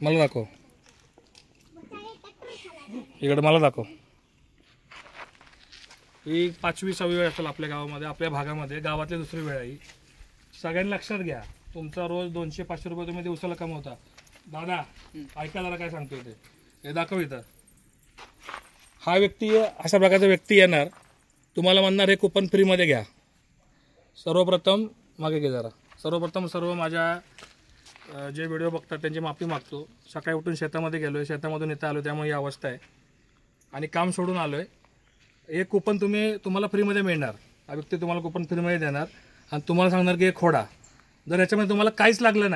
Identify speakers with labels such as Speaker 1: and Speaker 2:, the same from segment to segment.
Speaker 1: मला दाखव, इकडे मला दाखव. ही 5वी-6वी वेळ असेल आपल्या गावामध्ये, आपल्या भागामध्ये. गावातली दुसरी वेळ आहे. सगळ्यांनी लक्षात घ्या, तुमचा रोज 200-500 रुपये तुम्ही दिवसाला कमवता. दादा ऐका जरा काय सांगतोय ते, हे दाखव इथं. हा व्यक्ती, अशा प्रकारचा व्यक्ती येणार, तुम्हाला म्हणणार हे कुपन फ्रीमध्ये घ्या. सर्वप्रथम मागे घे जरा. सर्वप्रथम सर्व माझ्या जे व्हिडिओ बघतात त्यांची माफी मागतो. सकाळी उठून शेतामध्ये गेलो आहे, शेतामधून इथं आलो, त्यामुळे ही अवस्था आहे आणि काम सोडून आलो आहे. हे कुपन तुम्हाला फ्रीमध्ये मिळणार. हा व्यक्ती तुम्हाला कुपन फ्रीमध्ये देणार आणि तुम्हाला सांगणार की हे खोडा. जर याच्यामध्ये तुम्हाला काहीच लागलं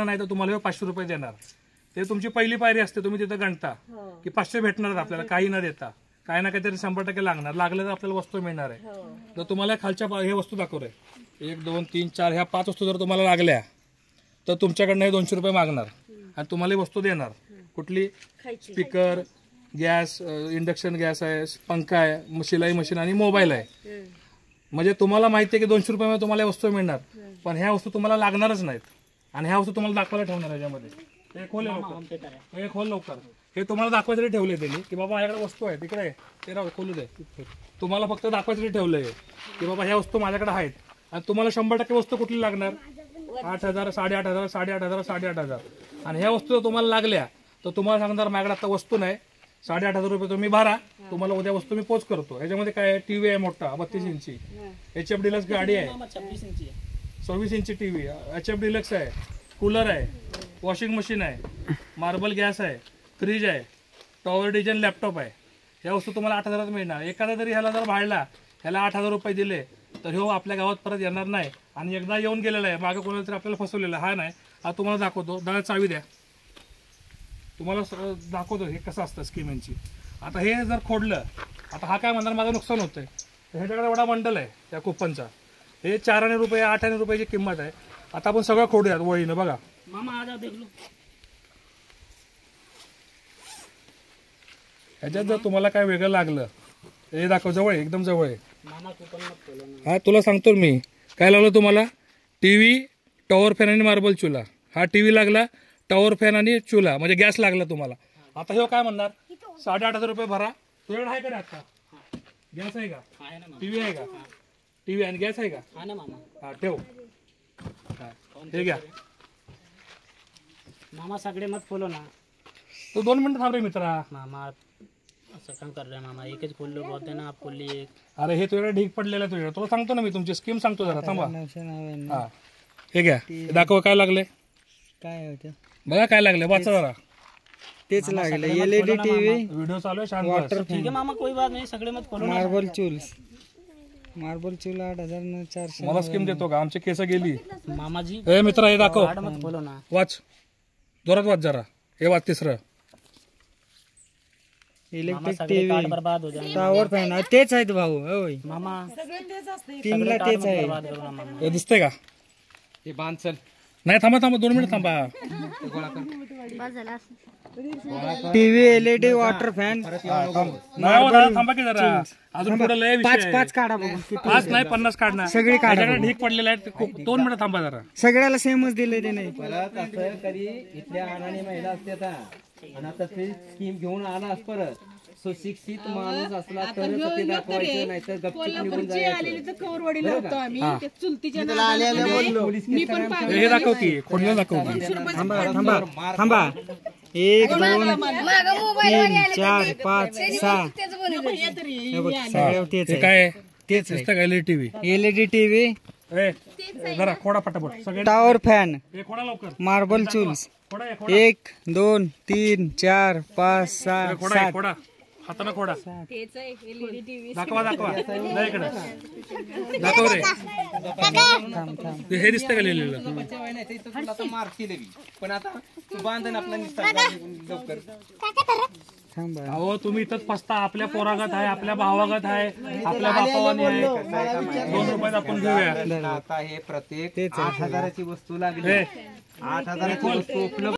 Speaker 1: नाही तर तुम्हाला 500 रुपये देणार. ते तुमची पहिली पायरी असते. तुम्ही तिथं गणता की 500 भेटणार आपल्याला, काही न देता. काही ना काहीतरी 100% लागलं तर आपल्याला वस्तू मिळणार आहे. तर तुम्हाला खालच्या हे वस्तू दाखवतोय, 1 2 3 4 ह्या 5 वस्तू जर तुम्हाला लागल्या तर तुमच्याकडनं हे 200 रुपये मागणार आणि तुम्हाला वस्तू देणार. कुठली? स्पीकर, गॅस, इंडक्शन गॅस आहे, पंखा आहे, शिलाई मशीन आणि मोबाईल आहे. म्हणजे तुम्हाला माहिती आहे की 200 रुपयामध्ये तुम्हाला वस्तू मिळणार, पण ह्या वस्तू तुम्हाला लागणारच नाहीत आणि ह्या वस्तू तुम्हाला दाखवायला ठेवणार याच्यामध्ये. हे खोल लवकर. हे तुम्हाला दाखवायसाठी ठेवले त्यांनी की बाबा माझ्याकडे वस्तू आहे, तिकडे ते राहू, खोलू दे. तुम्हाला फक्त दाखवायसाठी ठेवलंय की बाबा ह्या वस्तू माझ्याकडे आहेत. आणि तुम्हाला 100% वस्तू कुठली लागणार? 8,000, 8,500, 8,500, 8,500. आणि ह्या वस्तू तुम्हाला लागल्या तर तुम्हाला सांगणार माझ्याकडे आता वस्तू नाही, 8,500 रुपये तुम्ही भरा, तुम्हाला उद्या वस्तू मी पोच करतो. ह्याच्यामध्ये काय आहे? टीव्ही आहे मोठा 32 इंची, HF डिलक्स गाडी आहे, 26 इंची टीव्ही, HF डिलक्स आहे, कूलर आहे, वॉशिंग मशीन आहे, मार्बल गॅस आहे, फ्रीज आहे, टॉवर डिझाईन लॅपटॉप आहे. ह्या वस्तू तुम्हाला 8,000 मिळणार. एखादा जरी ह्याला जर भाडला, ह्याला 8,000 रुपये दिले तर ह्यो आपल्या गावात परत येणार नाही. आणि एकदा येऊन गेलेला आहे, मागे कोणाला तरी आपल्याला फसवलेला हा नाही. हा तुम्हाला दाखवतो. दादा चावी द्या, तुम्हाला दाखवतो हे कसं असतं स्कीम यांची. आता हे जर खोडलं, आता हा काय म्हणणार माझं नुकसान होतंय. ह्याच्याकडे एवढा बंडल आहे त्या कुपनचा. हे 4 आणे रुपये, 8 आणे रुपयाची किंमत आहे. आता आपण सगळं खोडूयात वळीनं. बघा ह्याच्यात जर तुम्हाला काय वेगळं लागलं, हे दाखव, जवळ आहे, एकदम जवळ आहे. हा तुला सांगतो मी काय लागलं तुम्हाला. टीव्ही, टॉवर फॅन आणि मार्बल चुला. हा टीव्ही लागला, टॉवर फॅन आणि चुला म्हणजे गॅस लागला तुम्हाला. आता हे काय म्हणणार? 8,500 रुपये भरा. तुझ्याकडे आहे का आता गॅस? आहे का? टीव्ही आहे का? टीव्ही आणि गॅस आहे का? हा ठेव. हे घ्या
Speaker 2: मामा, सगळे मत खोलो ना.
Speaker 1: तो 2 मिनिटं थांब रे मित्रा.
Speaker 2: मामा असं काम कर रहे मामा, एकच खोललो बोलते ना, आप खोलली एक.
Speaker 1: अरे हे तुझ्याकडे ढीक पडलेला आहे तुझ्याकडे. तुला सांगतो ना मी, तुमची स्कीम सांगतो जरा थांबा. हा हे घ्या, दाखवा काय लागले.
Speaker 3: काय होतं
Speaker 1: बघा काय लागले, वाचा जरा.
Speaker 3: तेच लागलं. LED टीव्ही,
Speaker 1: व्हिडिओ चालू आहे, शांत
Speaker 3: वॉटर
Speaker 2: ठीक है मामा, कोई बात नहीं, सगळे मत खोलो.
Speaker 3: मार्बल चूल 8,400.
Speaker 1: मला स्कीम देतो का? आमची केस गेली.
Speaker 2: मामा जी
Speaker 1: ए मित्रा हे दाखव,
Speaker 2: मत खोलो ना.
Speaker 1: वाच, जोरात वाच जरा. हे वाच तिसरं.
Speaker 3: इलेक्ट्रिक
Speaker 2: कार्ड
Speaker 3: टीव्ही,
Speaker 2: बर्बाद हो जाए
Speaker 3: टॉवर फॅन, तेच आहेत भाऊ. होय,
Speaker 2: मामा,
Speaker 3: 3ला तेच आहे.
Speaker 2: बर्बाद करो ना मामा.
Speaker 1: हे दिसतंय का?
Speaker 4: हे बांध चल.
Speaker 1: नाही थांबा 2 मिनिट थांबा.
Speaker 3: TV, LED, water fan.
Speaker 1: नाही हो दादा, थांबा की जरा. अजून पुढे लय विषय आहे.
Speaker 3: 5 काढा बघू.
Speaker 1: 5 नाही 50 काढणार.
Speaker 3: सगळे काढा.
Speaker 1: त्याच्याकडे ढीक पडलेले आहेत. 2 मिनिटं थांबा जरा.
Speaker 3: सगळ्याला सेमच दिले ते नाही.
Speaker 4: परत असं कधी इथल्या अडाणी महिला असते आता, आणि आता ते स्कीम घेऊन आलास परत. सुशिक्षित माणूस असला तर ते दाखवायचं, नाही तर गपचूप निघून जायचं.
Speaker 1: हे दाखव की, खोडलं दाखव की.
Speaker 3: थांबा. 1 2 3 4 5 6. तेच
Speaker 1: हे
Speaker 3: आहे.
Speaker 1: काय
Speaker 3: तेच
Speaker 1: दिसतं का? LED TV.
Speaker 3: LED टीव्ही,
Speaker 1: ए जरा खोडा पटापट सगळे.
Speaker 3: टॉवर फॅन,
Speaker 1: हे खोडा लवकर.
Speaker 3: मार्बल चूल्स.
Speaker 1: खोडा हे खोडा.
Speaker 3: 1 2 3 4 5 6
Speaker 1: खोडा हे
Speaker 3: 7.
Speaker 1: खोडा. हाताने खोडा. दाखवा नाही इकडे दाखव रे. हे दिसतं का लिहिलेलं?
Speaker 4: पण आता तू बांधन आपला लवकर.
Speaker 1: अहो तुम्ही इथंच फसता. आपल्या पोरागत आहे, आपल्या भावागत आहे, आपल्या बापावानी आहे. 2 रुपयात आपण घेऊया.
Speaker 4: आता हे प्रत्येक 8,000ची वस्तू लागली, 8,000ची वस्तू उपलब्ध